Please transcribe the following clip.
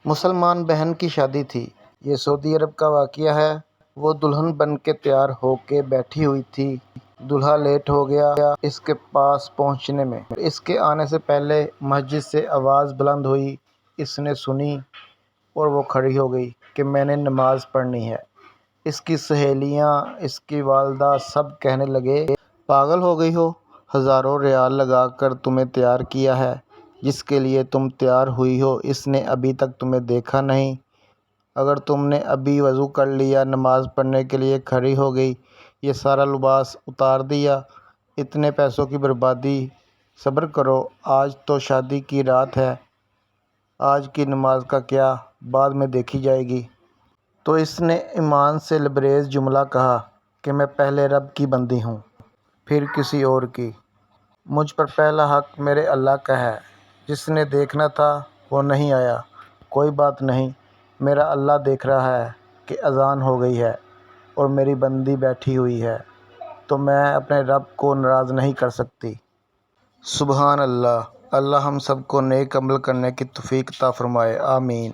مسلمان بہن کی شادی تھی۔ یہ سعودی عرب کا واقعہ ہے۔ وہ دلہن بن کے تیار ہو کے بیٹھی ہوئی تھی۔ دولہا لیٹ ہو گیا اس کے پاس پہنچنے میں۔ اس کے آنے سے پہلے مسجد سے آواز بلند ہوئی۔ اس نے سنی اور وہ کھڑی ہو گئی کہ میں نے نماز پڑھنی ہے۔ اس کی سہیلیاں، اس کی والدہ سب کہنے لگے، پاگل ہو گئی ہو؟ ہزاروں ریال لگا کر تمہیں تیار کیا ہے۔ جس کے لیے تم تیار ہوئی ہو اس نے ابھی تک تمہیں دیکھا نہیں۔ اگر تم نے ابھی وضو کر لیا، نماز پڑھنے کے لیے کھڑی ہو گئی، یہ سارا لباس اتار دیا، اتنے پیسوں کی بربادی۔ صبر کرو، آج تو شادی کی رات ہے، آج کی نماز کا کیا، بعد میں دیکھی جائے گی۔ تو اس نے ایمان سے لبریز جملہ کہا کہ میں پہلے رب کی بندی ہوں، پھر کسی اور کی۔ مجھ پر پہلا حق میرے اللہ کا ہے۔ جس نے دیکھنا تھا وہ نہیں آیا، کوئی بات نہیں، میرا اللہ دیکھ رہا ہے کہ اذان ہو گئی ہے اور میری بندی بیٹھی ہوئی ہے، تو میں اپنے رب کو ناراض نہیں کر سکتی۔ سبحان اللہ۔ اللہ ہم سب کو نیک عمل کرنے کی توفیق عطا فرمائے، آمین۔